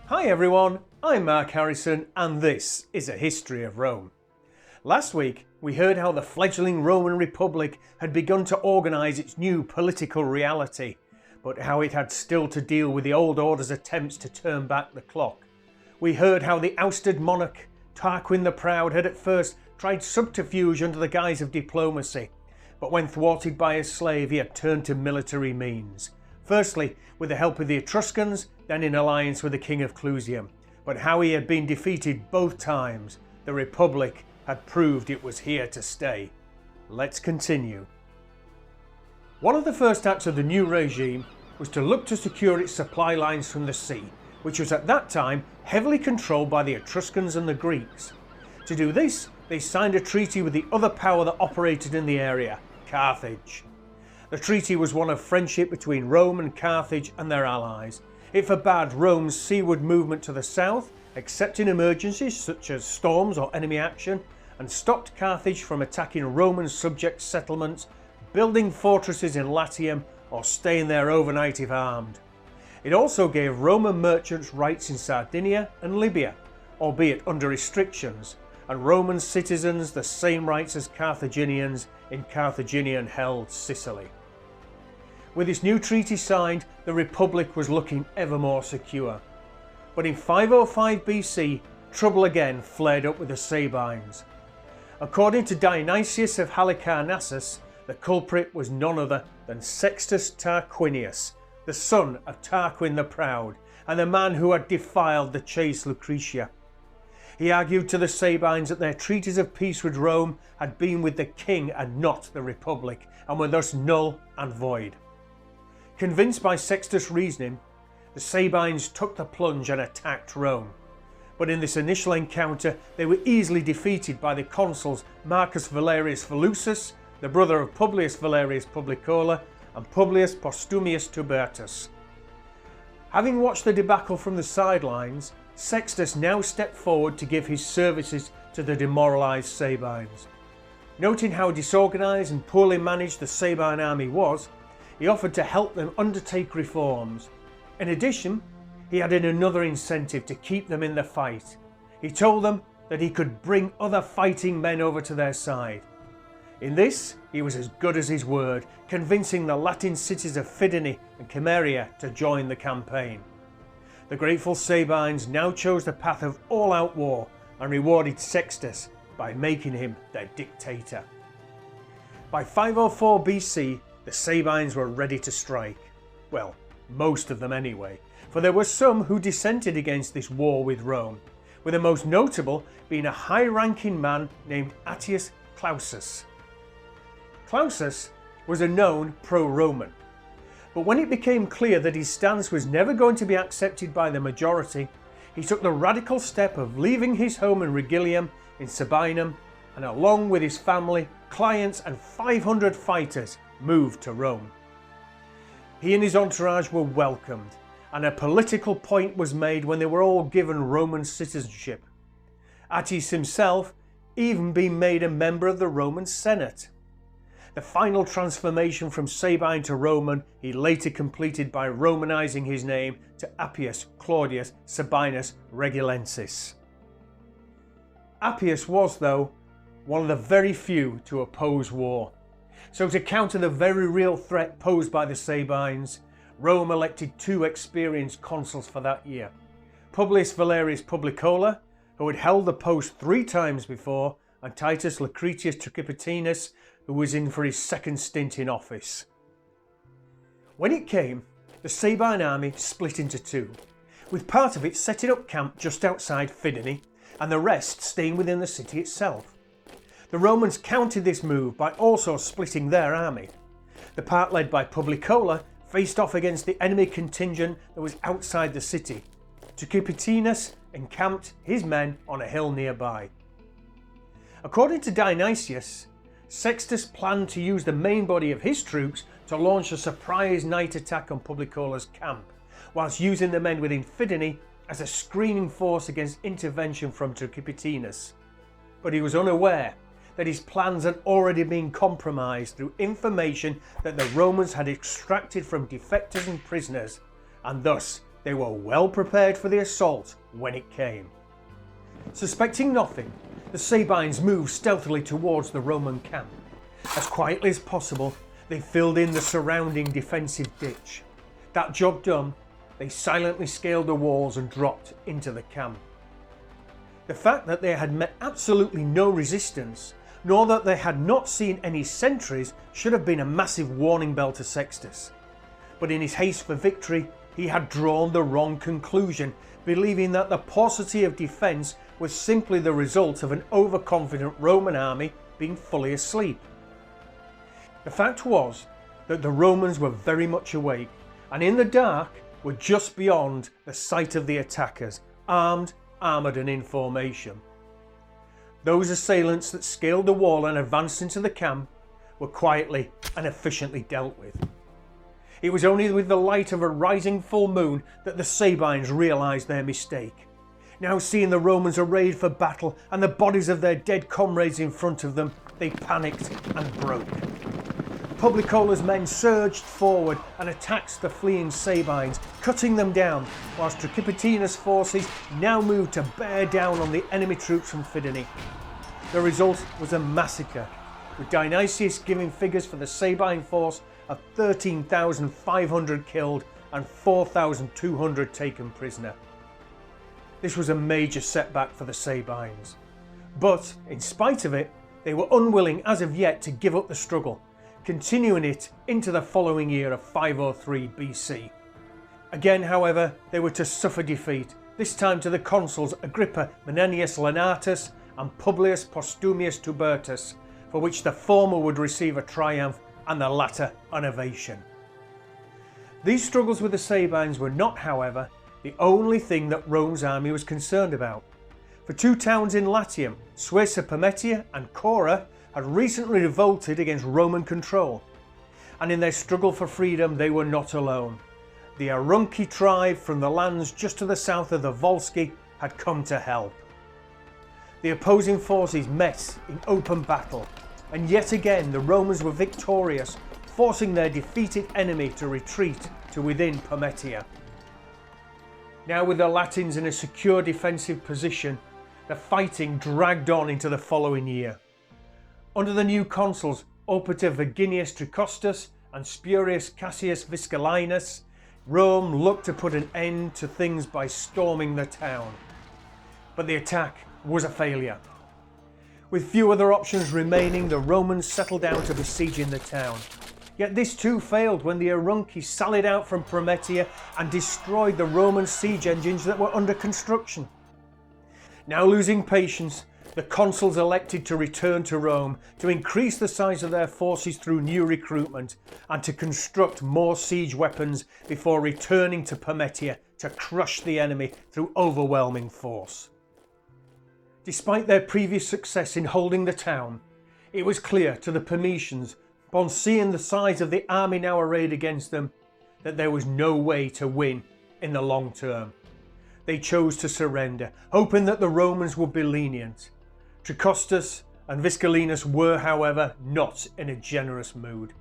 Hi everyone, I'm Mark Harrison and this is a history of Rome. Last week we heard how the fledgling Roman Republic had begun to organise its new political reality, but how it had still to deal with the old order's attempts to turn back the clock. We heard how the ousted monarch, Tarquin the Proud, had at first tried subterfuge under the guise of diplomacy, but when thwarted by his slave he had turned to military means. Firstly, with the help of the Etruscans, then in alliance with the King of Clusium. But how he had been defeated both times, the Republic had proved it was here to stay. Let's continue. One of the first acts of the new regime was to look to secure its supply lines from the sea, which was at that time heavily controlled by the Etruscans and the Greeks. To do this, they signed a treaty with the other power that operated in the area, Carthage. The treaty was one of friendship between Rome and Carthage and their allies. It forbade Rome's seaward movement to the south, except in emergencies such as storms or enemy action, and stopped Carthage from attacking Roman subject settlements, building fortresses in Latium, or staying there overnight if armed. It also gave Roman merchants rights in Sardinia and Libya, albeit under restrictions, and Roman citizens the same rights as Carthaginians in Carthaginian-held Sicily. With this new treaty signed, the Republic was looking ever more secure. But in 505 BC, trouble again flared up with the Sabines. According to Dionysius of Halicarnassus, the culprit was none other than Sextus Tarquinius, the son of Tarquin the Proud, and the man who had defiled the chaste Lucretia. He argued to the Sabines that their treaties of peace with Rome had been with the king and not the Republic, and were thus null and void. Convinced by Sextus' reasoning, the Sabines took the plunge and attacked Rome. But in this initial encounter they were easily defeated by the consuls Marcus Valerius Volusus, the brother of Publius Valerius Publicola, and Publius Postumius Tubertus. Having watched the debacle from the sidelines, Sextus now stepped forward to give his services to the demoralised Sabines. Noting how disorganised and poorly managed the Sabine army was, he offered to help them undertake reforms. In addition, he added another incentive to keep them in the fight. He told them that he could bring other fighting men over to their side. In this, he was as good as his word, convincing the Latin cities of Fidense and Cameria to join the campaign. The grateful Sabines now chose the path of all-out war and rewarded Sextus by making him their dictator. By 504 BC, the Sabines were ready to strike. Well, most of them anyway, for there were some who dissented against this war with Rome, with the most notable being a high-ranking man named Attius Clausus. Clausus was a known pro-Roman, but when it became clear that his stance was never going to be accepted by the majority, he took the radical step of leaving his home in Regillium in Sabinum, and along with his family, clients and 500 fighters moved to Rome. He and his entourage were welcomed, and a political point was made when they were all given Roman citizenship. Attius himself even being made a member of the Roman Senate. The final transformation from Sabine to Roman he later completed by Romanizing his name to Appius Claudius Sabinus Regilensis. Appius was, though, one of the very few to oppose war. So to counter the very real threat posed by the Sabines, Rome elected two experienced consuls for that year. Publius Valerius Publicola, who had held the post 3 times before, and Titus Lucretius Tricipitinus, who was in for his second stint in office. When it came, the Sabine army split into two, with part of it setting up camp just outside Fidense, and the rest staying within the city itself. The Romans countered this move by also splitting their army. The part led by Publicola faced off against the enemy contingent that was outside the city. Tricipitinus encamped his men on a hill nearby. According to Dionysius, Sextus planned to use the main body of his troops to launch a surprise night attack on Publicola's camp, whilst using the men within Fidense as a screening force against intervention from Tricipitinus. But he was unaware that his plans had already been compromised through information that the Romans had extracted from defectors and prisoners, and thus they were well prepared for the assault when it came. Suspecting nothing, the Sabines moved stealthily towards the Roman camp. As quietly as possible, they filled in the surrounding defensive ditch. That job done, they silently scaled the walls and dropped into the camp. The fact that they had met absolutely no resistance, nor that they had not seen any sentries, should have been a massive warning bell to Sextus. But in his haste for victory, he had drawn the wrong conclusion, believing that the paucity of defence was simply the result of an overconfident Roman army being fully asleep. The fact was that the Romans were very much awake, and in the dark were just beyond the sight of the attackers, armed, armoured and in formation. Those assailants that scaled the wall and advanced into the camp were quietly and efficiently dealt with. It was only with the light of a rising full moon that the Sabines realised their mistake. Now seeing the Romans arrayed for battle and the bodies of their dead comrades in front of them, they panicked and broke. Publicola's men surged forward and attacked the fleeing Sabines, cutting them down, whilst Tricipatinus' forces now moved to bear down on the enemy troops from Fidene. The result was a massacre, with Dionysius giving figures for the Sabine force of 13,500 killed and 4,200 taken prisoner. This was a major setback for the Sabines, but in spite of it, they were unwilling as of yet to give up the struggle, continuing it into the following year of 503 BC. Again, however, they were to suffer defeat, this time to the consuls Agrippa Menenius Lenatus and Publius Postumius Tubertus, for which the former would receive a triumph and the latter an ovation. These struggles with the Sabines were not, however, the only thing that Rome's army was concerned about. For two towns in Latium, Suessa Pometia and Cora, had recently revolted against Roman control, and in their struggle for freedom they were not alone. The Aurunci tribe from the lands just to the south of the Volsci had come to help. The opposing forces met in open battle, and yet again the Romans were victorious, forcing their defeated enemy to retreat to within Pometia. Now with the Latins in a secure defensive position, the fighting dragged on into the following year. Under the new consuls Opita Verginius Tricostus and Spurius Cassius Viscalinus, Rome looked to put an end to things by storming the town. But the attack was a failure. With few other options remaining, the Romans settled down to besieging the town. Yet this too failed when the Aurunci sallied out from Prometia and destroyed the Roman siege engines that were under construction. Now losing patience, the consuls elected to return to Rome to increase the size of their forces through new recruitment and to construct more siege weapons before returning to Pometia to crush the enemy through overwhelming force. Despite their previous success in holding the town, it was clear to the Pometians, upon seeing the size of the army now arrayed against them, that there was no way to win in the long term. They chose to surrender, hoping that the Romans would be lenient. Tricostus and Viscalinus were, however, not in a generous mood.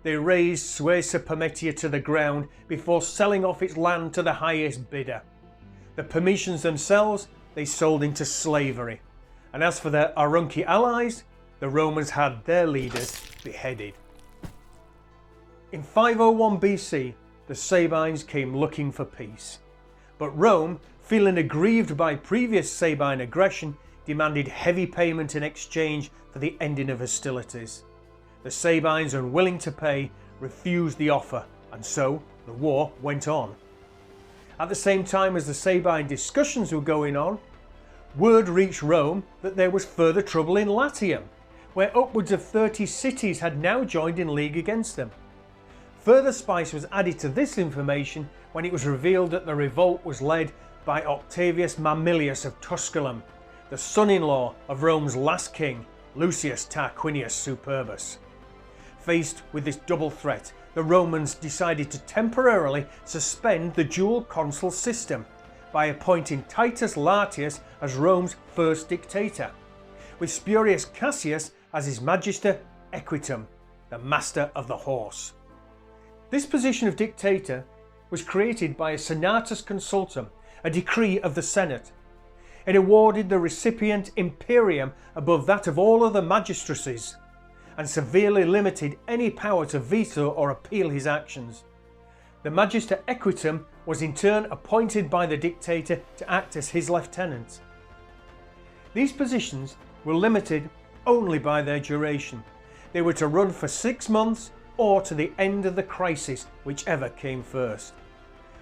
They razed Suessa Pometia to the ground before selling off its land to the highest bidder. The Pometians themselves they sold into slavery, and as for their Aurunci allies, the Romans had their leaders beheaded. In 501 BC, the Sabines came looking for peace, but Rome, feeling aggrieved by previous Sabine aggression, demanded heavy payment in exchange for the ending of hostilities. The Sabines, unwilling to pay, refused the offer, and so the war went on. At the same time as the Sabine discussions were going on, word reached Rome that there was further trouble in Latium, where upwards of 30 cities had now joined in league against them. Further spice was added to this information when it was revealed that the revolt was led by Octavius Mamilius of Tusculum, the son-in-law of Rome's last king, Lucius Tarquinius Superbus. Faced with this double threat, the Romans decided to temporarily suspend the dual consul system by appointing Titus Latius as Rome's first dictator, with Spurius Cassius as his magister equitum, the master of the horse. This position of dictator was created by a senatus consultum, a decree of the Senate. It awarded the recipient imperium above that of all other magistracies, and severely limited any power to veto or appeal his actions. The magister equitum was in turn appointed by the dictator to act as his lieutenant. These positions were limited only by their duration. They were to run for 6 months or to the end of the crisis, whichever came first.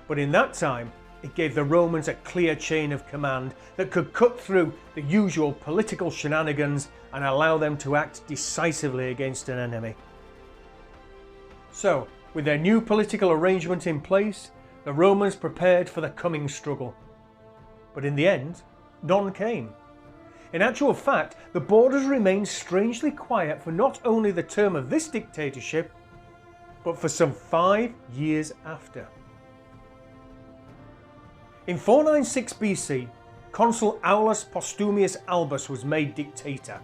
But in that time, it gave the Romans a clear chain of command that could cut through the usual political shenanigans and allow them to act decisively against an enemy. So, with their new political arrangement in place, the Romans prepared for the coming struggle. But in the end, none came. In actual fact, the borders remained strangely quiet for not only the term of this dictatorship, but for some 5 years after. In 496 BC, Consul Aulus Postumius Albus was made dictator.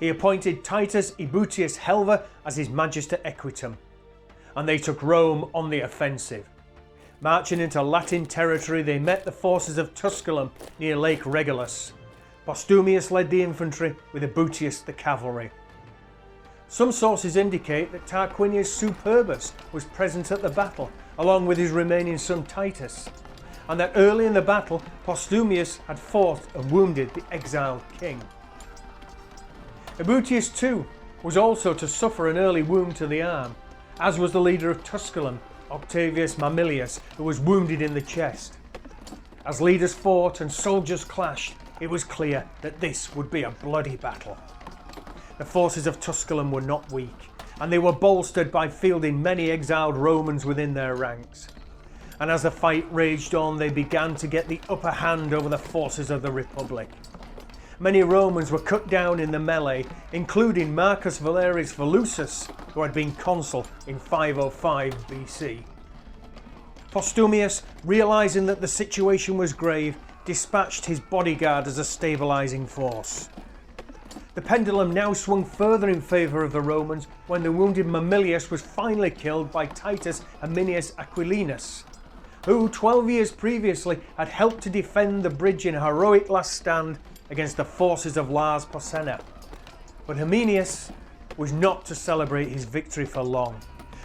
He appointed Titus Ebutius Helva as his magister equitum, and they took Rome on the offensive. Marching into Latin territory, they met the forces of Tusculum near Lake Regillus. Postumius led the infantry with Ebutius the cavalry. Some sources indicate that Tarquinius Superbus was present at the battle, along with his remaining son Titus, and that early in the battle Postumius had fought and wounded the exiled king. Ebutius too was also to suffer an early wound to the arm, as was the leader of Tusculum, Octavius Mamilius, who was wounded in the chest. As leaders fought and soldiers clashed, it was clear that this would be a bloody battle. The forces of Tusculum were not weak, and they were bolstered by fielding many exiled Romans within their ranks. And as the fight raged on, they began to get the upper hand over the forces of the Republic. Many Romans were cut down in the melee, including Marcus Valerius Volusus, who had been consul in 505 BC. Postumius, realizing that the situation was grave, dispatched his bodyguard as a stabilizing force. The pendulum now swung further in favour of the Romans when the wounded Mamilius was finally killed by Titus Herminius Aquilinus, who 12 years previously had helped to defend the bridge in a heroic last stand against the forces of Lars Porsena. But Herminius was not to celebrate his victory for long,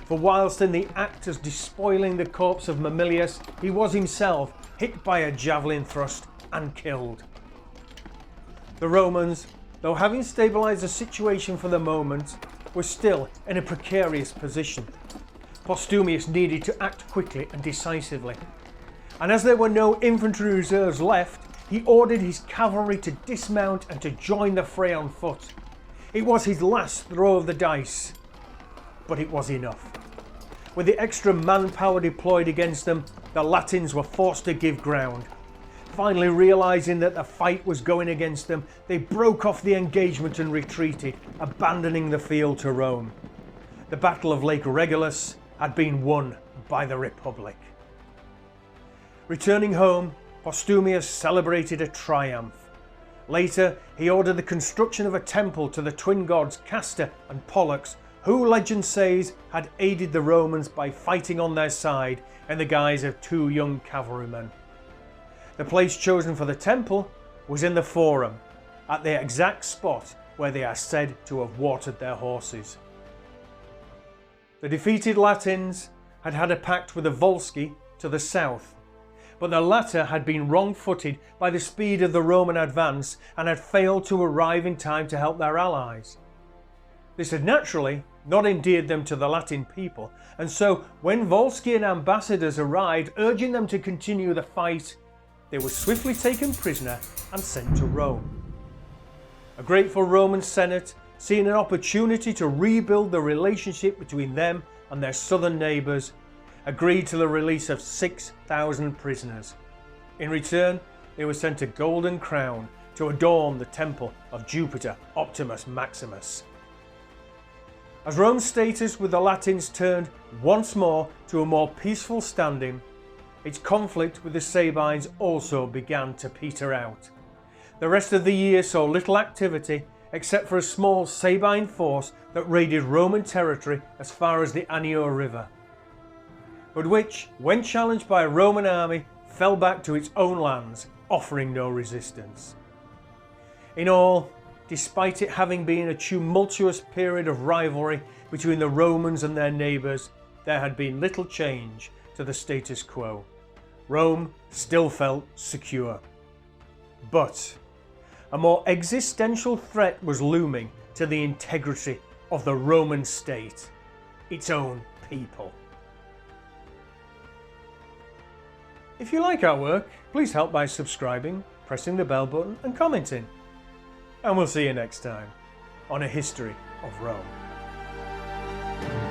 for whilst in the act of despoiling the corpse of Mamilius, he was himself hit by a javelin thrust and killed. The Romans, though having stabilised the situation for the moment, were still in a precarious position. Postumius needed to act quickly and decisively, and as there were no infantry reserves left, he ordered his cavalry to dismount and to join the fray on foot. It was his last throw of the dice, but it was enough. With the extra manpower deployed against them, the Latins were forced to give ground. Finally realising that the fight was going against them, they broke off the engagement and retreated, abandoning the field to Rome. The Battle of Lake Regillus had been won by the Republic. Returning home, Postumius celebrated a triumph. Later, he ordered the construction of a temple to the twin gods Castor and Pollux, who legend says had aided the Romans by fighting on their side in the guise of 2 young cavalrymen. The place chosen for the temple was in the Forum, at the exact spot where they are said to have watered their horses. The defeated Latins had had a pact with the Volsci to the south, but the latter had been wrong-footed by the speed of the Roman advance and had failed to arrive in time to help their allies. This had naturally not endeared them to the Latin people, and so when Volscian ambassadors arrived urging them to continue the fight, they were swiftly taken prisoner and sent to Rome. A grateful Roman Senate, seeing an opportunity to rebuild the relationship between them and their southern neighbours, agreed to the release of 6,000 prisoners. In return, they were sent a golden crown to adorn the temple of Jupiter Optimus Maximus. As Rome's status with the Latins turned once more to a more peaceful standing, its conflict with the Sabines also began to peter out. The rest of the year saw little activity except for a small Sabine force that raided Roman territory as far as the Anio River. but which, when challenged by a Roman army, fell back to its own lands, offering no resistance. In all, despite it having been a tumultuous period of rivalry between the Romans and their neighbours, there had been little change to the status quo. Rome still felt secure. But a more existential threat was looming to the integrity of the Roman state, its own people. If you like our work, please help by subscribing, pressing the bell button and commenting. And we'll see you next time on A History of Rome.